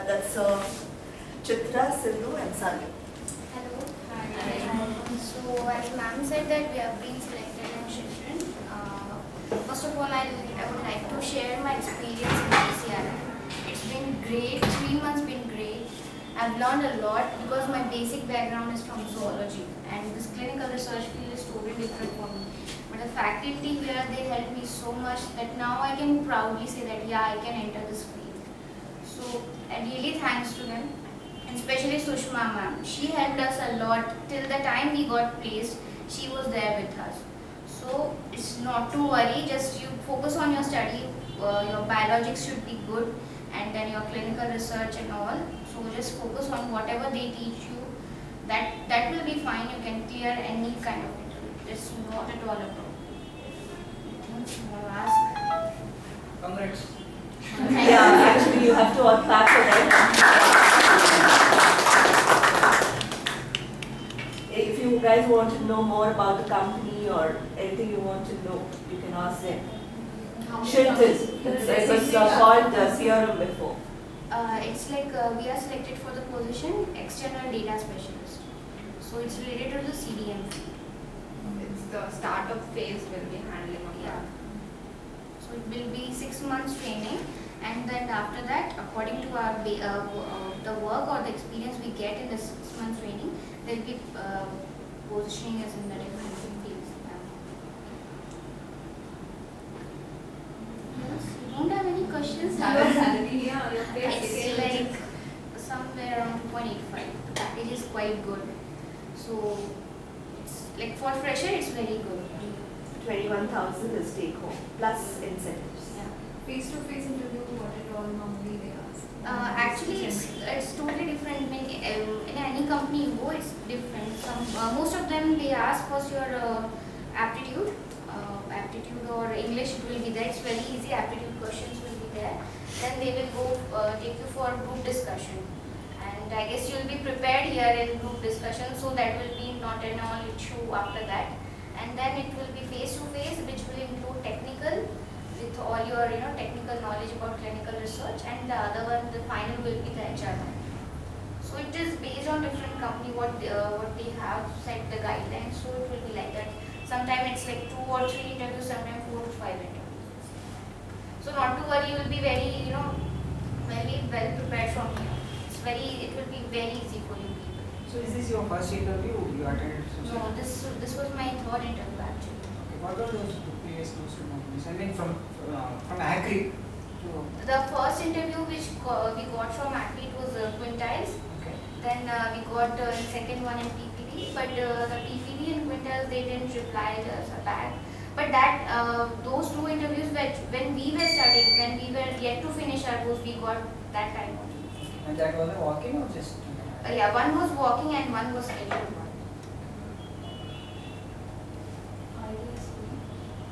That's Chitra, Sindhu and Sandhu. Hello. Hi. So as ma'am said that we have been selected in session. First of all, I would like to share my experience in PCRI. It's been great. 3 months been great. I've learned a lot because my basic background is from zoology and this clinical research field is totally different for me. But the faculty here, they helped me so much that now I can proudly say that yeah, I can enter this field. So and really thanks to them. And especially Sushma ma'am. She helped us a lot till the time we got placed. She was there with us. So it's not to worry. Just you focus on your study. Your biologics should be good, and then your clinical research and all. So just focus on whatever they teach you. That will be fine. You can clear any kind of interview. It's not at all a problem. Anything you want to ask? Congrats. Yeah, actually you have to all clap for them. If you guys want to know more about the company or anything you want to know, you can ask them. Shilton, it was called CRM before. It's like we are selected for the position external data specialist. So it's related to the CDM. It's the startup phase will be handling of Yeah. that. So it will be 6 months training, and then after that, according to our the work or the experience we get in the 6 months training, there will be positioning as in the different fields. Yes, you don't have any questions? Salary, yeah, your It's like somewhere around 2.85. The package is quite good. So it's like for fresher, it's very good. 21,000 is take home plus incentives. Yeah. Face-to-face interview, what it all normally they ask? Actually, it's totally different. In any company you go, it's different. Most of them they ask first your aptitude or English. It will be there. It's very easy. Aptitude questions will be there. Then they will go take you for a group discussion. And I guess you will be prepared here in group discussion, so that will be not an all issue after that. And then it will be face to face, which will include technical with all your technical knowledge about clinical research, and the other one, the final will be the HR. So it is based on different company what they have set the guidelines. So it will be like that. Sometimes it's like 2 or 3 interviews, sometimes 4 to 5 interviews. So not to worry, you will be very very well prepared from here. It will be very easy for you people. So is this your first interview you attended? No, this was my 3rd interview actually. Okay. What are those previous those two companies? I mean from Agri to. The first interview which we got from Acme was Quintiles. Okay. Then we got second one in PPD, but the PPD and Quintiles they didn't reply us back. But that those 2 interviews when we were studying, when we were yet to finish our course, we got that time only. And that was a walk-in or just? Yeah, one was walking and one was scheduled one.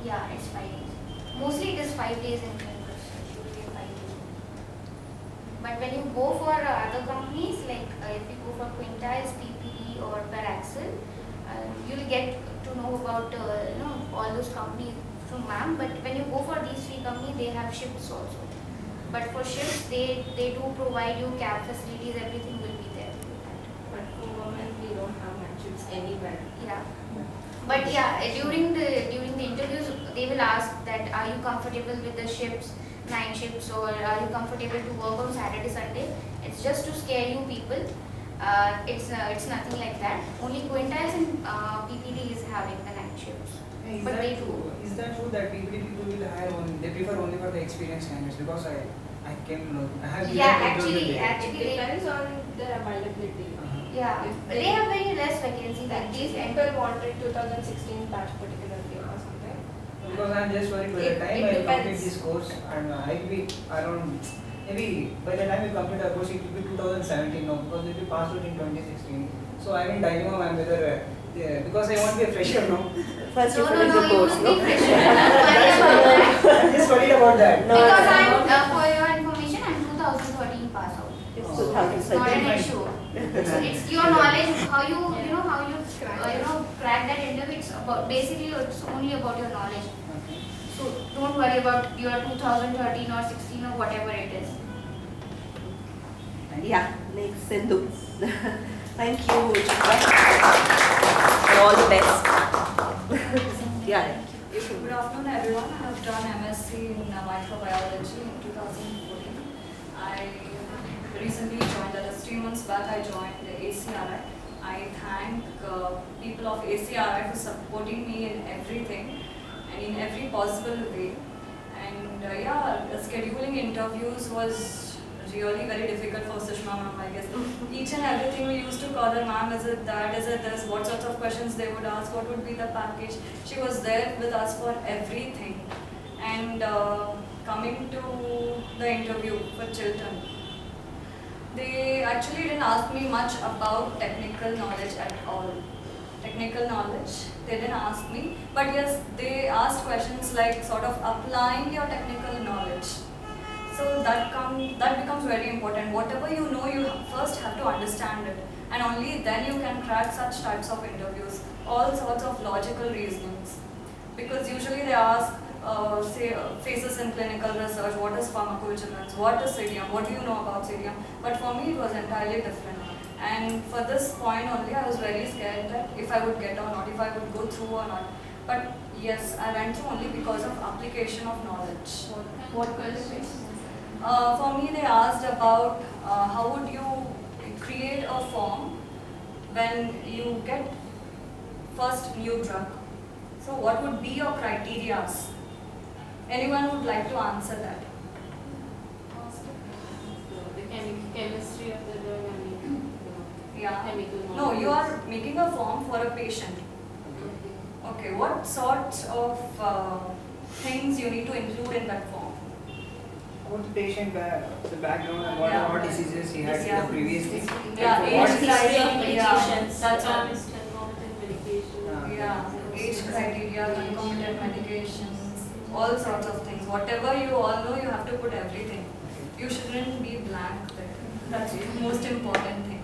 Yeah, it's 5 days. Mostly it is 5 days in clinical research. Usually 5 days. But when you go for other companies, like if you go for Quintiles, PPE or Paraxel, you'll get to know about all those companies through ma'am. But when you go for these 3 companies, they have shifts also. But for shifts, they do provide you cab facilities. Everything will be there. But for women, we don't have matches anywhere. Yeah. But yeah, during the interviews, they will ask that are you comfortable with the shifts, night shifts, or are you comfortable to work on Saturday, Sunday? It's just to scare you people. It's nothing like that. Only Quintiles and PPD is having the night shifts. Is But that they true? Is that true that people will hire only? They prefer only for the experienced candidates because I have. Yeah, given actually, interview there. It they, depends on their availability. yeah, If they have very less vacancies Like like these these. people wanted 2016 batch particularly or something. Because I'm just worried by the It time I complete depends. this course and I'll be around, maybe by the time we complete our course it will be 2017 now because it will pass out in 2016. So I'm in dilemma ma'am whether, because I want to be a fresher now. First you No, finish no, the you course, will no? be fresher. Don't worry about that. I'm just worried about that. No, Because no, I'm, for your information, I'm 2013 pass out. It's Oh. 2013. It's not an issue. It's your knowledge, how you crack that interview. It's about basically it's only about your knowledge. Okay. So don't worry about your 2013 or 16 or whatever it is. Yeah, next Sindhu. Thank you, Chitra. And all the best. Yeah. Good afternoon, everyone. I have done MSc in microbiology in 2014. I recently joined, that is 3 months back, I joined the ACRI. I thank people of ACRI for supporting me in everything and in every possible way. And yeah, scheduling interviews was really very difficult for Sushma ma'am, I guess. Each and everything we used to call her, ma'am, is it that, is it this, what sorts of questions they would ask, what would be the package. She was there with us for everything. And coming to the interview for Chiltern, they actually didn't ask me much about technical knowledge at all. Technical knowledge, they didn't ask me, but yes, they asked questions like sort of applying your technical knowledge. So that becomes very important. Whatever you know, you first have to understand it, and only then you can crack such types of interviews. All sorts of logical reasonings, because usually they ask, say, phases in clinical research. What is pharmacovigilance? What is CDM? What do you know about CDM? But for me, it was entirely different. And for this point only, I was very scared that if I would get or not, if I would go through or not. But yes, I went through only because of application of knowledge. What qualifications? For me, they asked about how would you create a form when you get first new drug. So what would be your criteria? Anyone would like to answer that? The chemistry of the drug and Yeah. chemical knowledge. No, you are making a form for a patient. Okay, what sorts of things you need to include in that form? About the patient, the background and what Yeah. what diseases he had Yeah. previously. Yeah, What age is- criteria, yeah, that's all. Concomitant medication. Yeah, age criteria, concomitant medications, all sorts of things. Whatever you all know, you have to put everything. You shouldn't be blank there. That's the most important thing.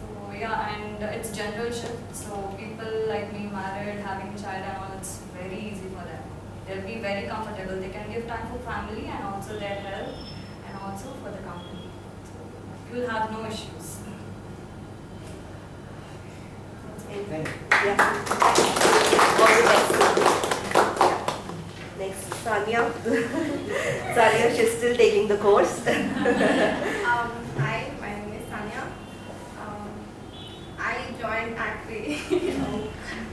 So yeah, and it's general shift. So people like me, married, having child and all, it's very easy for them. They'll be very comfortable. They can give time for family and also their health and also for the company. So you'll have no issues. Thank you. Yeah. All the best. Yeah. Next, Sanya. Sanya, she's still taking the course. Hi, my name is Sanya. I joined actually,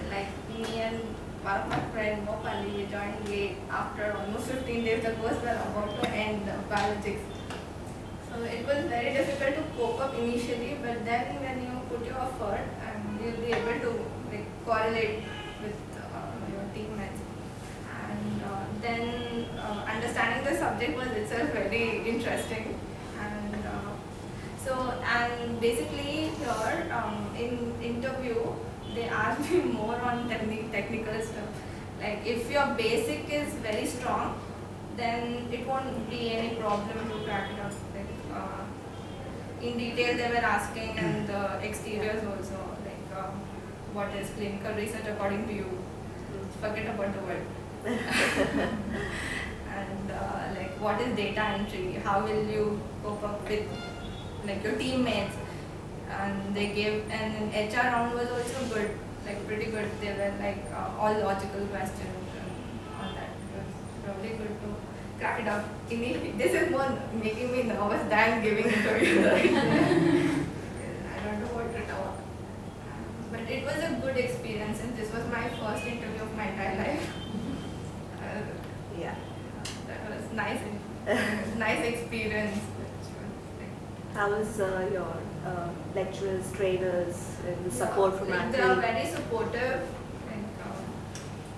like me and one of my friends, Mopali, we joined late after almost 15 days. The course was about to end, biologics. So it was very difficult to cope up initially, but then when you put your effort, you'll be able to like correlate with your teammates. And then understanding the subject was itself very interesting. And basically here in interview they asked me more on technical stuff. Like if your basic is very strong, then it won't be any problem to crack it up. Like in detail they were asking, and the exteriors also, like what is clinical research according to you? Forget about the word. And like what is data entry? How will you cope up with like your teammates? And they gave, and HR round was also good, like pretty good. They were like all logical questions and all that. It was really good to crack it up. This is more making me nervous than giving interviews. I don't know what to talk. But it was a good experience, and this was my first interview of my entire life. Yeah. That was nice, nice experience. How was your lecturers, trainers, and the support from like, Anthony? they are very supportive, like,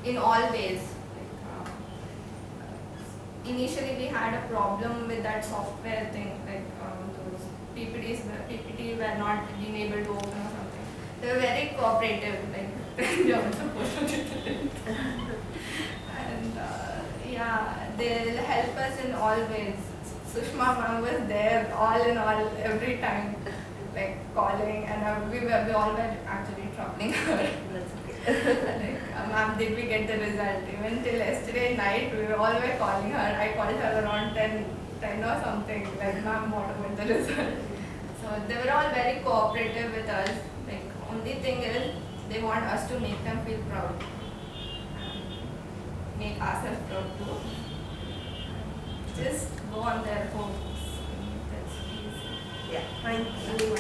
in all ways. Like, initially we had a problem with that software thing, like those PPT were not being able to open or something. They were very cooperative, like they were supposed to do it. And yeah, they'll help us in all ways. Sushma ma'am was there all in all every time, like calling, and we all were actually troubling her. That's okay. Like, ma'am, did we get the result? Even till yesterday night, we all were calling her. I called her around 10 10 or something, like ma'am, what about the result? So they were all very cooperative with us. Like only thing is they want us to make them feel proud. Make ourselves proud too. Just go on their hopes. That's easy. Yeah, thank you.